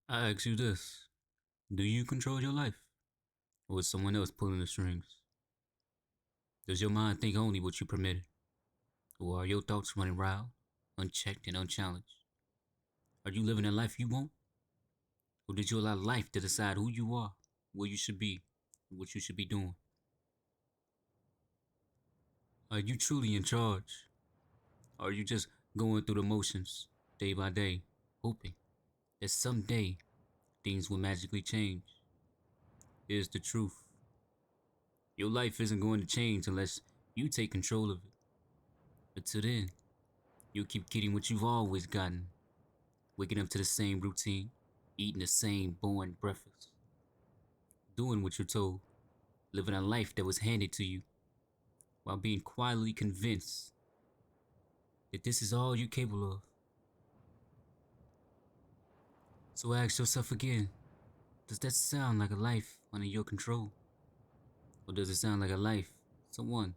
I ask you this. Do you control your life? Or is someone else pulling the strings? Does your mind think only what you permitted? Or are your thoughts running wild, unchecked and unchallenged? Are you living a life you want? Or did you allow life to decide who you are, where you should be, and what you should be doing? Are you truly in charge? Or are you just going through the motions, day by day, hoping that someday things will magically change? Here's the truth. Your life isn't going to change unless you take control of it. Until then, you'll keep getting what you've always gotten. Waking up to the same routine, eating the same boring breakfast, doing what you're told, living a life that was handed to you, while being quietly convinced that this is all you're capable of. So ask yourself again, does that sound like a life under your control? Or does it sound like a life someone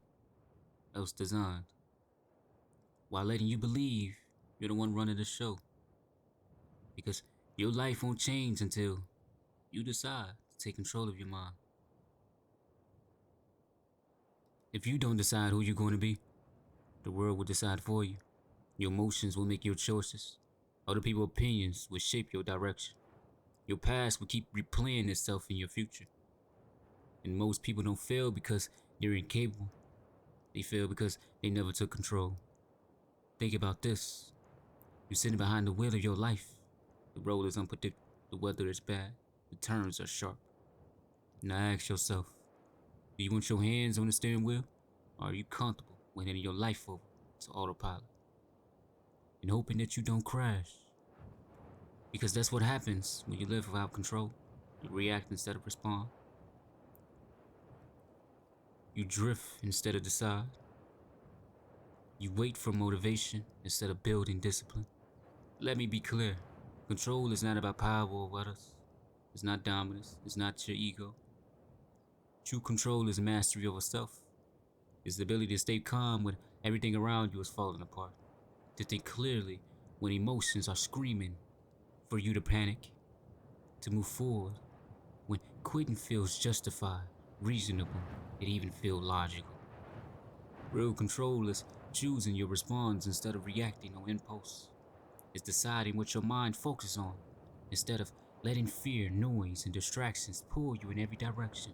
else designed? While letting you believe you're the one running the show. Because your life won't change until you decide to take control of your mind. If you don't decide who you're going to be, the world will decide for you. Your emotions will make your choices. Other people's opinions will shape your direction. Your past will keep replaying itself in your future. And most people don't fail because they're incapable. They fail because they never took control. Think about this. You're sitting behind the wheel of your life. The road is unpredictable. The weather is bad. The turns are sharp. Now ask yourself, do you want your hands on the steering wheel? Or are you comfortable with handing your life over to autopilot? And hoping that you don't crash. Because that's what happens when you live without control. You react instead of respond. You drift instead of decide. You wait for motivation instead of building discipline. Let me be clear. Control is not about power over others. It's not dominance. It's not your ego. True control is mastery over self. It's the ability to stay calm when everything around you is falling apart. To think clearly when emotions are screaming for you to panic. To move forward when quitting feels justified, reasonable, and even feel logical. Real control is choosing your response instead of reacting on impulse. It's deciding what your mind focuses on instead of letting fear, noise, and distractions pull you in every direction.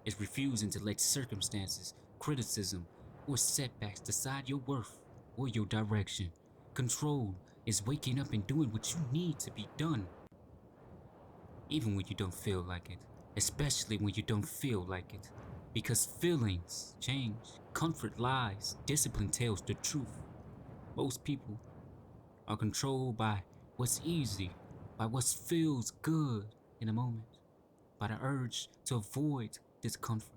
It's refusing to let circumstances, criticism, or setbacks decide your worth or your direction. Control is waking up and doing what you need to be done, even when you don't feel like it, especially when you don't feel like it. Because feelings change, comfort lies, discipline tells the truth. Most people are controlled by what's easy, by what feels good in a moment, by the urge to avoid discomfort.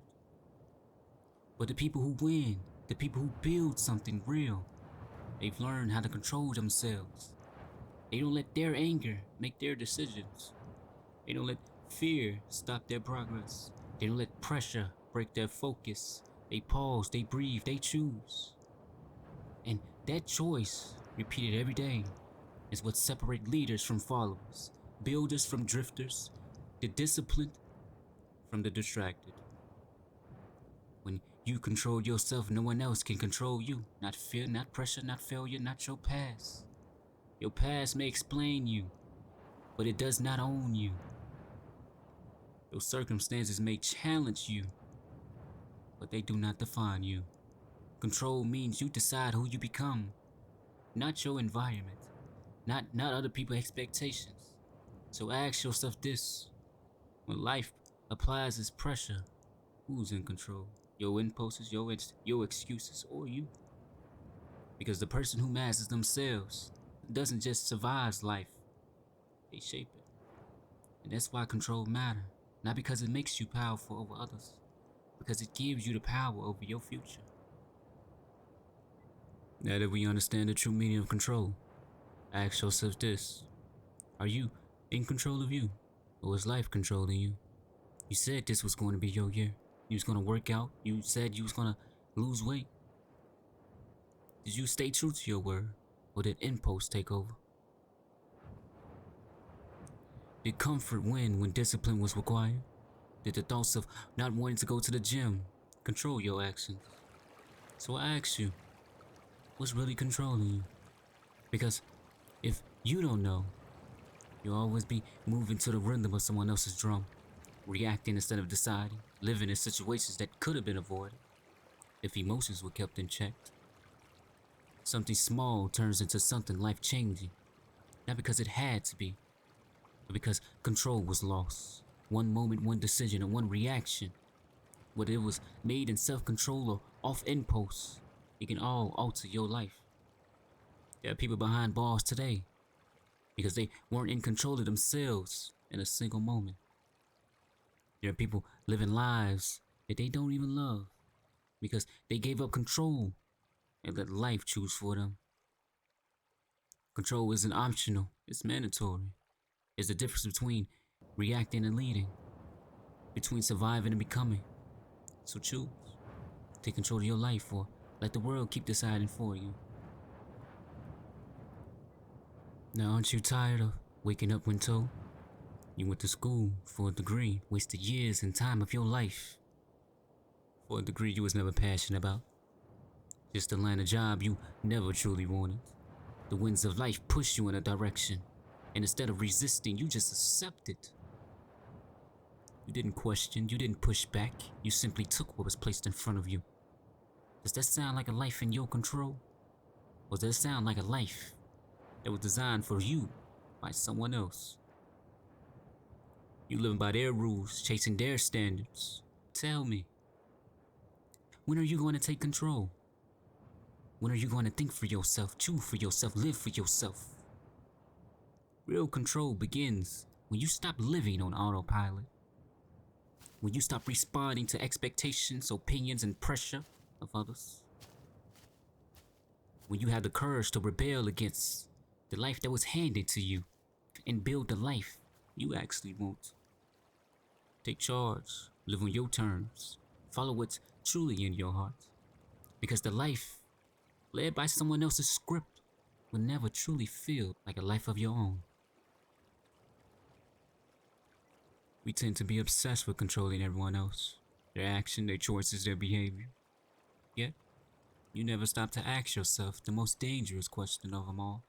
But the people who win, the people who build something real, they've learned how to control themselves. They don't let their anger make their decisions. They don't let fear stop their progress. They don't let pressure break their focus. They pause, they breathe, they choose. And that choice, repeated every day, is what separates leaders from followers, builders from drifters, the disciplined from the distracted. When you control yourself, no one else can control you. Not fear, not pressure, not failure, not your past. Your past may explain you, but it does not own you. Those circumstances may challenge you, but they do not define you. Control means you decide who you become, not your environment, not other people's expectations. So ask yourself this: when life applies its pressure, who's in control? Your impulses, your excuses, or you? Because the person who masters themselves doesn't just survive life, they shape it. And that's why control matters. Not because it makes you powerful over others, because it gives you the power over your future. Now that we understand the true meaning of control, ask yourself this: are you in control of you? Or is life controlling you? You said this was going to be your year. You was going to work out. You said you was going to lose weight. Did you stay true to your word? Or did impulse take over? Did comfort win when discipline was required? Did the thoughts of not wanting to go to the gym control your actions? So I ask you, what's really controlling you? Because if you don't know, you'll always be moving to the rhythm of someone else's drum, reacting instead of deciding, living in situations that could have been avoided if emotions were kept in check. Something small turns into something life-changing, not because it had to be, but because control was lost. One moment, one decision, and one reaction, whether it was made in self-control or off impulse, it can all alter your life. There are people behind bars today because they weren't in control of themselves in a single moment. There are people living lives that they don't even love because they gave up control and let life choose for them. Control isn't optional, it's mandatory. It's the difference between reacting and leading, between surviving and becoming. So choose. Take control of your life or let the world keep deciding for you. Now, aren't you tired of waking up when told? You went to school for a degree, wasted years and time of your life for a degree you was never passionate about. Just to land a job you never truly wanted. The winds of life push you in a direction, and instead of resisting, you just accepted. You didn't question, you didn't push back, you simply took what was placed in front of you. Does that sound like a life in your control? Or does that sound like a life that was designed for you by someone else? You living by their rules, chasing their standards. Tell me, when are you going to take control? When are you going to think for yourself, choose for yourself, live for yourself? Real control begins when you stop living on autopilot. When you stop responding to expectations, opinions, and pressure of others. When you have the courage to rebel against the life that was handed to you and build the life you actually want. Take charge, live on your terms, follow what's truly in your heart. Because the life led by someone else's script will never truly feel like a life of your own. We tend to be obsessed with controlling everyone else, their action, their choices, their behavior. Yet, you never stop to ask yourself the most dangerous question of them all.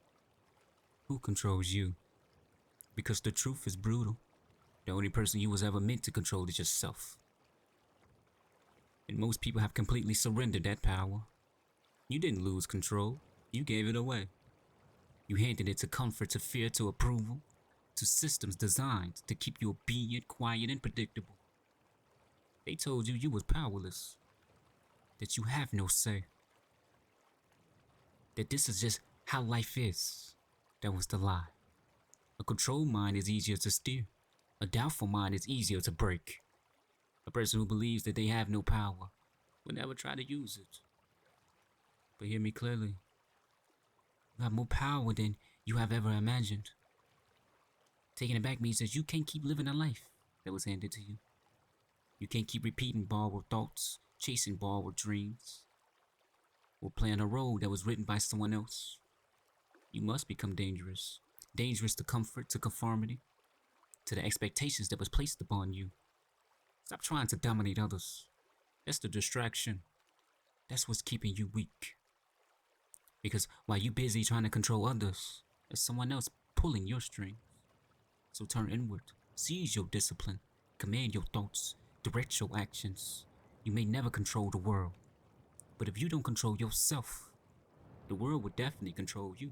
Who controls you? Because the truth is brutal. The only person you was ever meant to control is yourself. And most people have completely surrendered that power. You didn't lose control, you gave it away. You handed it to comfort, to fear, to approval, to systems designed to keep you obedient, quiet, and predictable. They told you was powerless, that you have no say, that this is just how life is. That was the lie. A controlled mind is easier to steer. A doubtful mind is easier to break. A person who believes that they have no power will never try to use it. But hear me clearly. You have more power than you have ever imagined. Taking it back means that you can't keep living a life that was handed to you. You can't keep repeating borrowed thoughts, chasing borrowed dreams, or playing a role that was written by someone else. You must become dangerous. Dangerous to comfort, to conformity, to the expectations that was placed upon you. Stop trying to dominate others. That's the distraction. That's what's keeping you weak. Because while you busy trying to control others, there's someone else pulling your strings. So turn inward, seize your discipline, command your thoughts, direct your actions. You may never control the world, but if you don't control yourself, the world will definitely control you.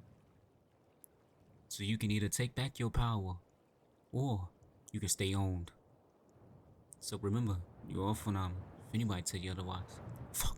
So you can either take back your power, or you can stay owned. So remember, you're all phenomenal. If anybody tell you otherwise, fuck